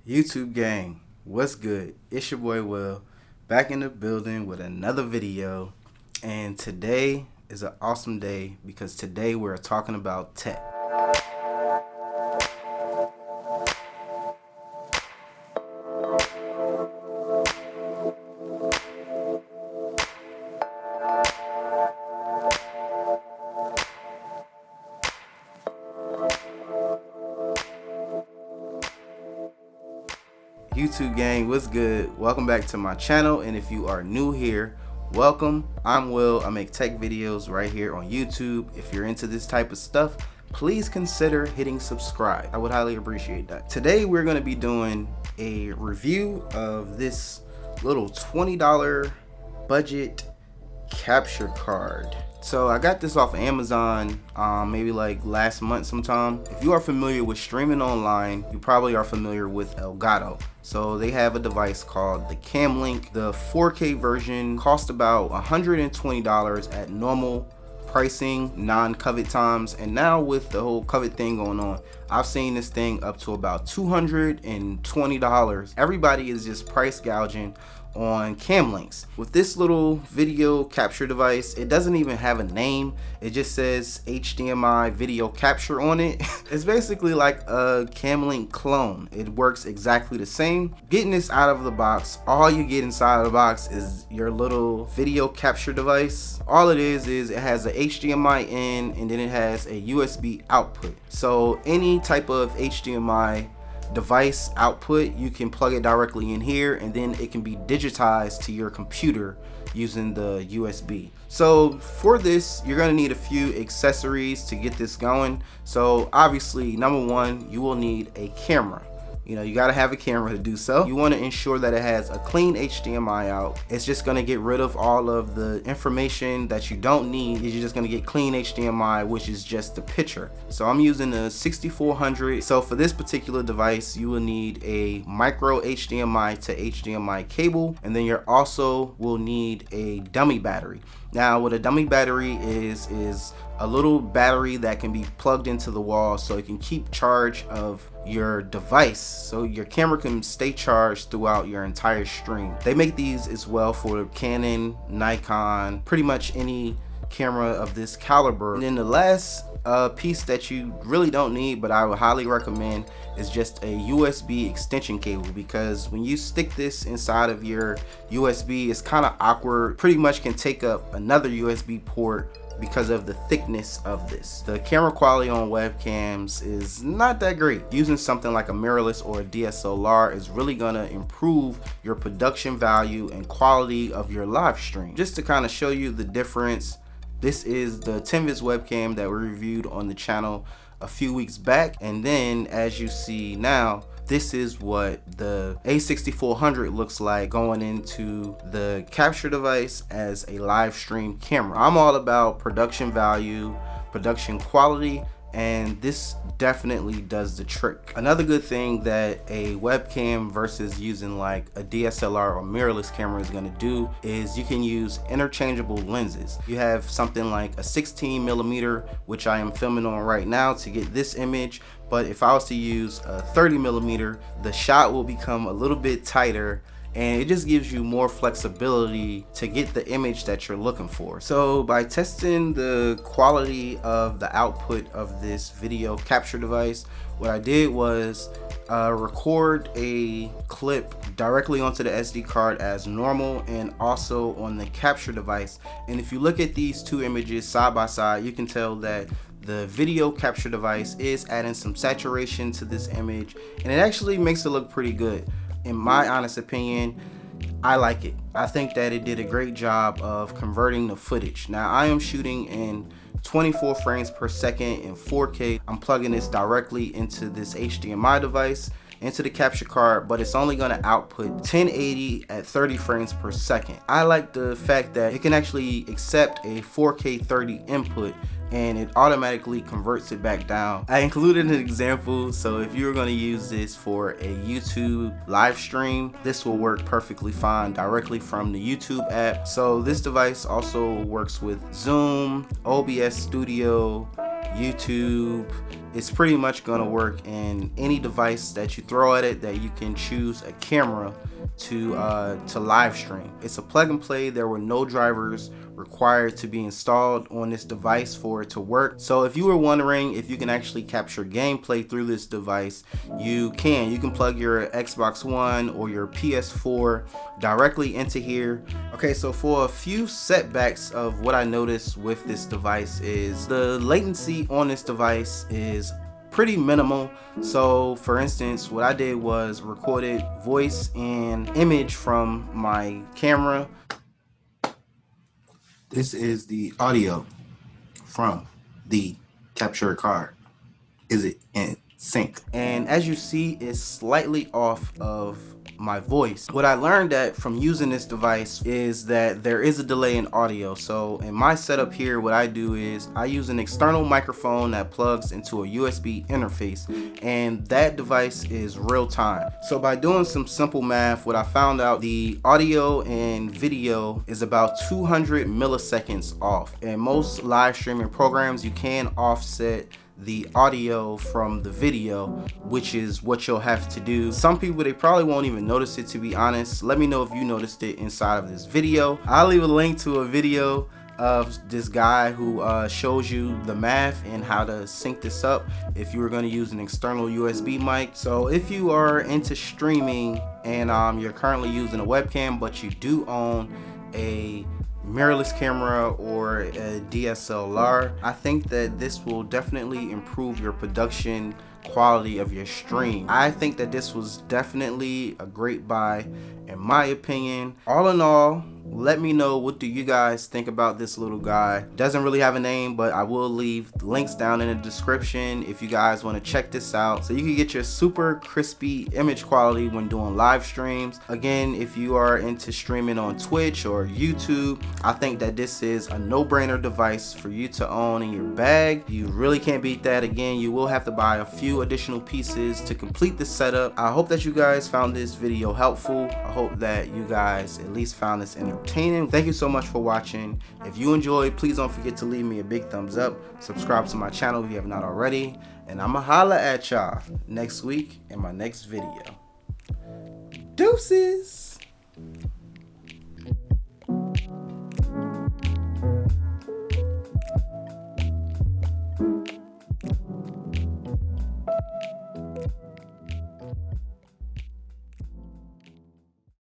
YouTube gang, what's good? It's your boy Will, back in the building with another video, and today is an awesome day because today we're talking about tech. YouTube gang, what's good? Welcome back to my channel, and if you are new here, welcome. I'm Will. I make tech videos right here on YouTube. If you're into this type of stuff, please consider hitting subscribe. I would highly appreciate that. Today we're going to be doing a review of this little $20 budget capture card. So I got this off of Amazon maybe like last month sometime. If you are familiar with streaming online, you probably are familiar with Elgato. So they have a device called the Camlink. The 4K version cost about $120 at normal pricing, non-COVID times, and now with the whole COVID thing going on, I've seen this thing up to about $220. Everybody is just price gouging on cam links. With this little video capture device, it doesn't even have a name. It just says HDMI video capture on it. It's basically like a cam link clone. It works exactly the same. Getting this out of the box, all you get inside of the box is your little video capture device. All it is it has a HDMI in, and then it has a USB output. So any type of HDMI device output, you can plug it directly in here, and then it can be digitized to your computer using the USB. So for this, you're going to need a few accessories to get this going. So obviously, number one, you will need a camera. You know, you got to have a camera to do so. You want to ensure that it has a clean HDMI out. It's just going to get rid of all of the information that you don't need. You're just going to get clean HDMI, which is just the picture. So I'm using the 6400. So for this particular device, you will need a micro HDMI to HDMI cable, and then you also will need a dummy battery. Now, what a dummy battery is a little battery that can be plugged into the wall so it can keep charge of your device, so your camera can stay charged throughout your entire stream. They make these as well for Canon, Nikon, pretty much any camera of this caliber. And then the last piece that you really don't need, but I would highly recommend, is just a USB extension cable, because when you stick this inside of your USB, it's kind of awkward. Pretty much can take up another USB port because of the thickness of this. The camera quality on webcams is not that great. Using something like a mirrorless or a DSLR is really gonna improve your production value and quality of your live stream. Just to kind of show you the difference, this is the 10vis webcam that we reviewed on the channel a few weeks back, and then as you see now, this is what the A6400 looks like going into the capture device as a live stream camera. I'm all about production value, production quality, and this definitely does the trick. Another good thing that a webcam versus using like a DSLR or mirrorless camera is going to do is you can use interchangeable lenses. You have something like a 16mm, which I am filming on right now to get this image, but if I was to use a 30mm, the shot will become a little bit tighter, and it just gives you more flexibility to get the image that you're looking for. So by testing the quality of the output of this video capture device, what I did was record a clip directly onto the SD card as normal, and also on the capture device. And if you look at these two images side by side, you can tell that the video capture device is adding some saturation to this image, and it actually makes it look pretty good. In my honest opinion, I like it. I think that it did a great job of converting the footage. Now, I am shooting in 24 frames per second in 4K. I'm plugging this directly into this HDMI device, into the capture card, but it's only going to output 1080 at 30 frames per second. I like the fact that it can actually accept a 4K 30 input, and it automatically converts it back down. I included an example, so if you're going to use this for a YouTube live stream, this will work perfectly fine directly from the YouTube app. So this device also works with Zoom, OBS Studio, YouTube. It's pretty much gonna work in any device that you throw at it that you can choose a camera to live stream. It's a plug and play. There were no drivers required to be installed on this device for it to work. So if you were wondering if you can actually capture gameplay through this device, you can plug your Xbox One or your PS4 directly into here. Okay, so for a few setbacks of what I noticed with this device is the latency on this device is pretty minimal. So for instance, what I did was recorded voice and image from my camera. This is the audio from the capture card. Is it in sync? And as you see, it's slightly off of my voice. What I learned that from using this device is that there is a delay in audio. So in my setup here, what I do is I use an external microphone that plugs into a USB interface, and that device is real time. So by doing some simple math, what I found out, the audio and video is about 200 milliseconds off. In most live streaming programs, you can offset the audio from the video, which is what you'll have to do. Some people, they probably won't even notice it, to be honest. Let me know if you noticed it inside of this video. I'll leave a link to a video of this guy who shows you the math and how to sync this up if you were going to use an external USB mic. So if you are into streaming and you're currently using a webcam, but you do own a mirrorless camera or a DSLR, I think that this will definitely improve your production quality of your stream. I think that this was definitely a great buy in my opinion. All in all, let me know, what do you guys think about this little guy? Doesn't really have a name, but I will leave links down in the description if you guys want to check this out, so you can get your super crispy image quality when doing live streams. Again, if you are into streaming on Twitch or YouTube, I think that this is a no-brainer device for you to own in your bag. You really can't beat that. Again, you will have to buy a few additional pieces to complete the setup. I hope that you guys found this video helpful. I hope that you guys at least found this entertaining. Thank you so much for watching. If you enjoyed, please don't forget to leave me a big thumbs up. Subscribe to my channel if you have not already. And I'ma holla at y'all next week in my next video. Deuces.